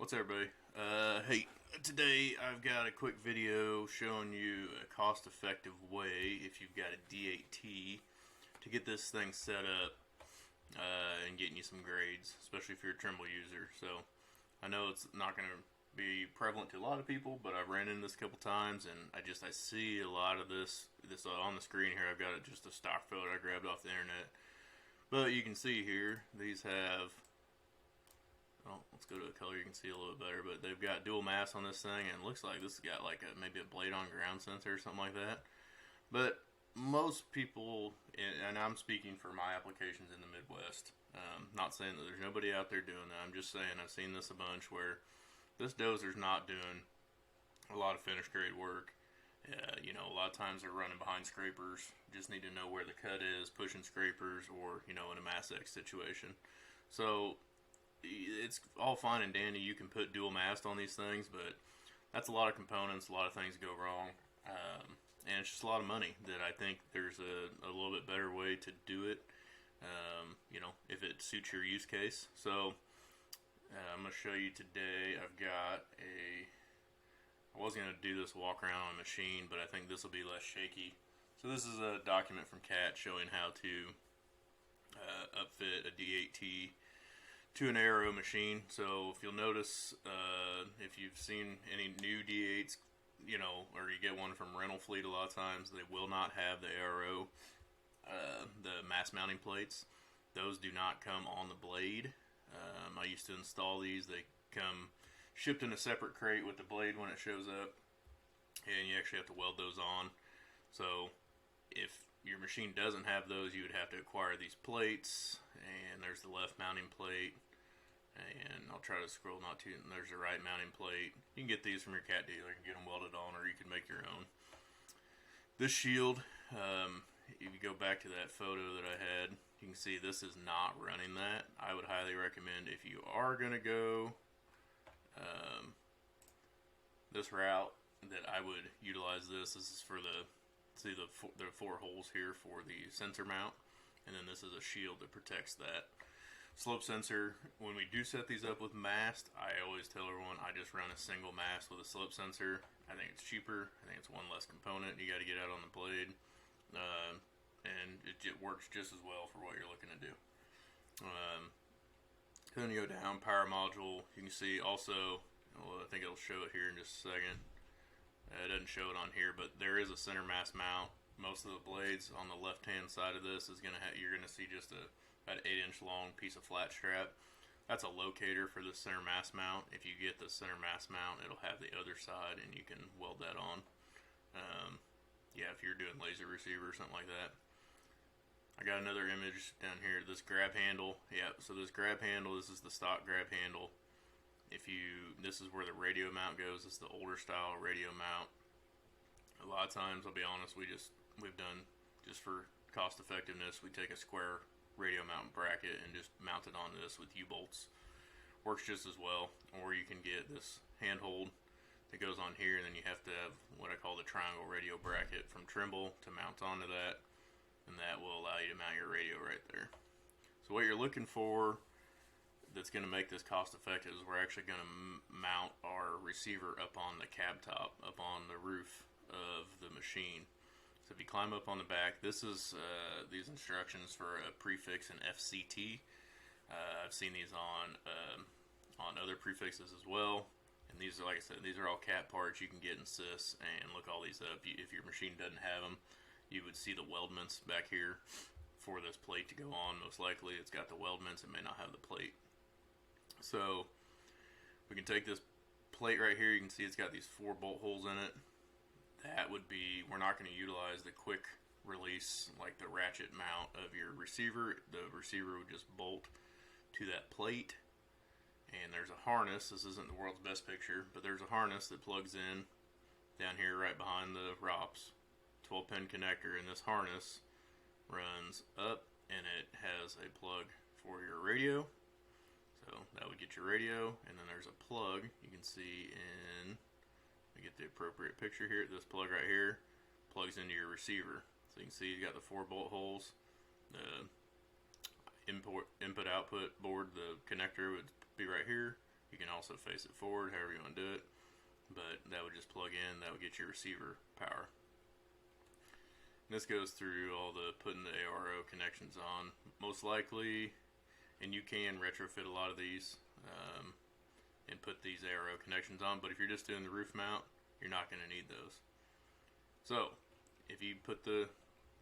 What's up, everybody? Hey, today I've got a quick video showing you a cost-effective way, if you've got a D8T, to get this thing set up and getting you some grades, especially if you're a Trimble user. So I know it's not going to be prevalent to a lot of people, but I've ran into this a couple times, and I see a lot of this on the screen here. I've got just a stock photo I grabbed off the internet, but you can see here these have. Oh, let's go to a color you can see a little bit better. But they've got dual mass on this thing, and it looks like this has got like maybe a blade on ground sensor or something like that. But most people, and I'm speaking for my applications in the Midwest, not saying that there's nobody out there doing that. I'm just saying I've seen this a bunch where this dozer's not doing a lot of finish grade work. A lot of times they're running behind scrapers. Just need to know where the cut is, pushing scrapers, or in a mass X situation. So it's all fine and dandy. You can put dual mast on these things, but that's a lot of components. A lot of things go wrong, and it's just a lot of money. That I think there's a little bit better way to do it. If it suits your use case. So I'm going to show you today. I was going to do this walk around on a machine, but I think this will be less shaky. So this is a document from CAT showing how to upfit a D8T to an aero machine. So if you'll notice, if you've seen any new D8s, or you get one from rental fleet, a lot of times they will not have the aero, the mass mounting plates. Those do not come on the blade. I used to install these. They come shipped in a separate crate with the blade when it shows up, and you actually have to weld those on. So if your machine doesn't have those, you would have to acquire these plates, and there's the left mounting plate, and I'll try to scroll not too, and there's the right mounting plate. You can get these from your CAT dealer and get them welded on, or you can make your own. This shield, if you go back to that photo that I had, you can see this is not running that. I would highly recommend, if you are going to go this route, that I would utilize this. This is for the four holes here for the sensor mount, and then this is a shield that protects that slope sensor. When we do set these up with mast, I always tell everyone I just run a single mast with a slope sensor. I think it's cheaper. I think it's one less component you got to get out on the blade, and it works just as well for what you're looking to do. Then you go down, power module. You can see also, I think it'll show it here in just a second. It doesn't show it on here, but there is a center mass mount. Most of the blades on the left-hand side of this is you're gonna see just about 8-inch long piece of flat strap. That's a locator for the center mass mount. If you get the center mass mount, it'll have the other side, and you can weld that on. If you're doing laser receiver or something like that. I got another image down here. This grab handle. So this grab handle, this is the stock grab handle. This is where the radio mount goes. This is the older style radio mount. A lot of times, I'll be honest, we've done just for cost effectiveness, we take a square radio mount bracket and just mount it onto this with U-bolts. Works just as well. Or you can get this handhold that goes on here, and then you have to have what I call the triangle radio bracket from Trimble to mount onto that, and that will allow you to mount your radio right there. So what you're looking for that's going to make this cost effective is we're actually going to mount our receiver up on the cab top, up on the roof of the machine. So if you climb up on the back, this is these instructions for a prefix and FCT. I've seen these on other prefixes as well. And these are, like I said, these are all CAT parts you can get in SYS and look all these up. If your machine doesn't have them, you would see the weldments back here for this plate to go on. Most likely it's got the weldments, it may not have the plate. So we can take this plate right here. You can see it's got these 4 bolt holes in it. We're not going to utilize the quick release, like the ratchet mount of your receiver. The receiver would just bolt to that plate. And there's a harness. This isn't the world's best picture, but there's a harness that plugs in down here right behind the ROPS. 12-pin connector, and this harness runs up, and it has a plug for your radio. So that would get your radio, and then there's a plug you can see we get the appropriate picture here. This plug right here plugs into your receiver. So you can see you got the 4 bolt holes. The input output board, the connector would be right here, You can also face it forward, however you want to do it. But that would just plug in, that would get your receiver power. And this goes through all the putting the ARO connections on. Most likely, and you can retrofit a lot of these and put these ARO connections on, but if you're just doing the roof mount, you're not going to need those. So, if you put the,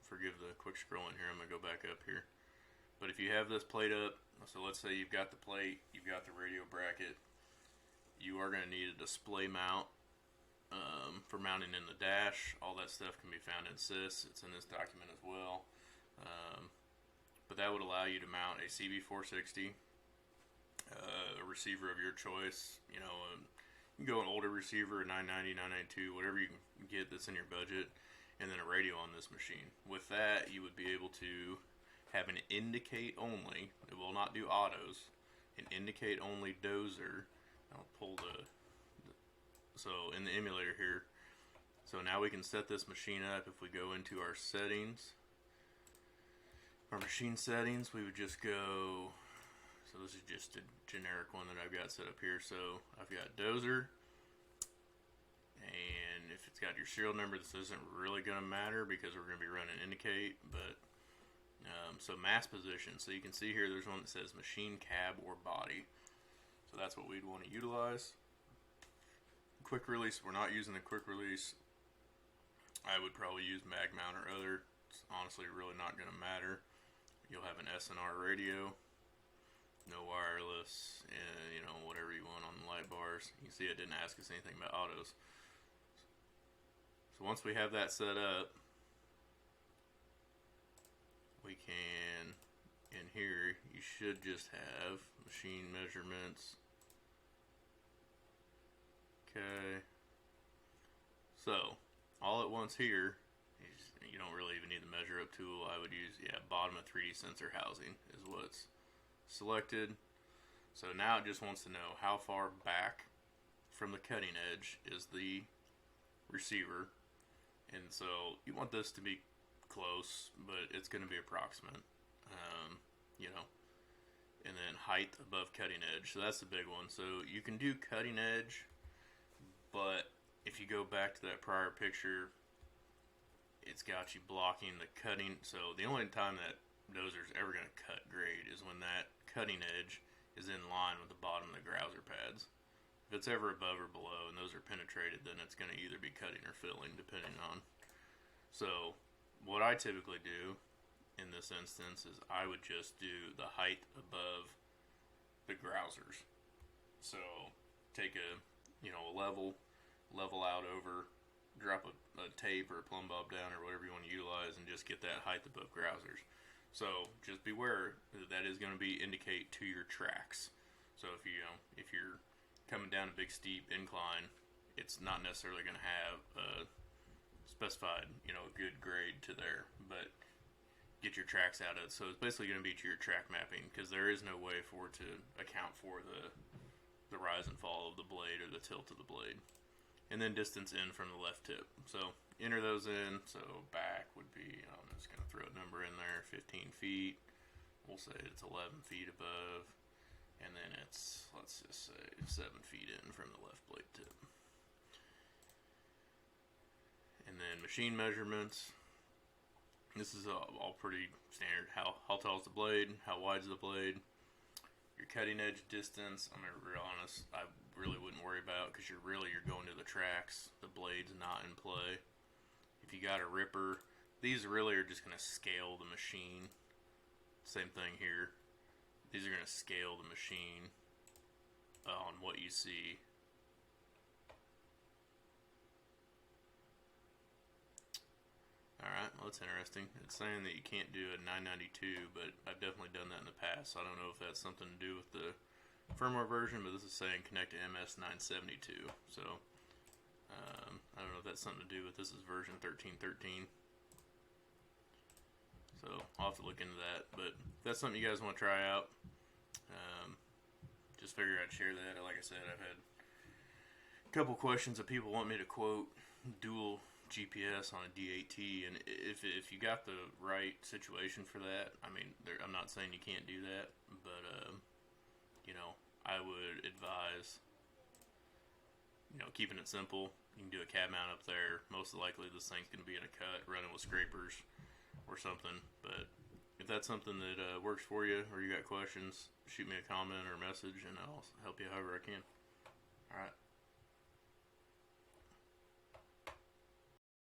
forgive the quick scrolling here, I'm going to go back up here. But if you have this plate up, so let's say you've got the plate, you've got the radio bracket, you are going to need a display mount for mounting in the dash. All that stuff can be found in SYS. It's in this document as well. But that would allow you to mount a CB460, a receiver of your choice. You know, you can go an older receiver, a 990, 992, whatever you can get that's in your budget, and then a radio on this machine. With that, you would be able to have an indicate only. It will not do autos. An indicate only dozer. I'll pull so in the emulator here. So now we can set this machine up. If we go into our settings, our machine settings, we would just go, so this is just a generic one that I've got set up here. So I've got dozer, and if it's got your serial number, this isn't really going to matter because we're going to be running indicate. But so mass position, so you can see here there's one that says machine cab or body. So that's what we'd want to utilize. Quick release, we're not using the quick release. I would probably use mag mount or other. It's honestly really not going to matter. You'll have an SNR radio, no wireless, and you know, whatever you want on the light bars. You can see it didn't ask us anything about autos. So once we have that set up, we can, in here, you should just have machine measurements. Okay. So, all at once here, you don't really even need the measure up tool. I would use, bottom of 3D sensor housing is what's selected. So now it just wants to know how far back from the cutting edge is the receiver. And so you want this to be close, but it's going to be approximate, you know, and then height above cutting edge. So that's the big one. So you can do cutting edge, but if you go back to that prior picture, it's got you blocking the cutting. So the only time that dozer's ever going to cut grade is when that cutting edge is in line with the bottom of the grouser pads. If it's ever above or below and those are penetrated, then it's going to either be cutting or filling, depending on. So what I typically do in this instance is I would just do the height above the grousers. So take a, you know, a level out over, drop a tape or a plumb bob down or whatever you want to utilize, and just get that height above grousers. So just beware that is going to be indicate to your tracks. So if you're coming down a big steep incline, it's not necessarily going to have a specified, you know, good grade to there, but get your tracks out of it. So it's basically going to be to your track mapping, because there is no way for it to account for the rise and fall of the blade or the tilt of the blade. And then distance in from the left tip. So enter those in. So back would be, I'm just going to throw a number in there, 15 feet. We'll say it's 11 feet above. And then it's, let's just say 7 feet in from the left blade tip. And then machine measurements. This is all pretty standard. How tall is the blade? How wide is the blade? Your cutting edge distance, I'm going to be real honest, I really wouldn't worry about, because you're going to the tracks. The blade's not in play. If you got a ripper, these really are just going to scale the machine. Same thing here. These are going to scale the machine on what you see. Alright, well, that's interesting. It's saying that you can't do a 992, but I've definitely done that in the past, so I don't know if that's something to do with the firmware version, but this is saying connect to MS972. So, I don't know if that's something to do with, this is version 13.13. So, I'll have to look into that, but if that's something you guys want to try out, just figured I'd share that. Like I said, I've had a couple questions that people want me to quote dual GPS on a D8T, and if you got the right situation for that, I mean, I'm not saying you can't do that, but you know, I would advise, keeping it simple. You can do a cab mount up there. Most likely this thing's going to be in a cut, running with scrapers or something. But if that's something that works for you, or you got questions, shoot me a comment or a message, and I'll help you however I can. All right.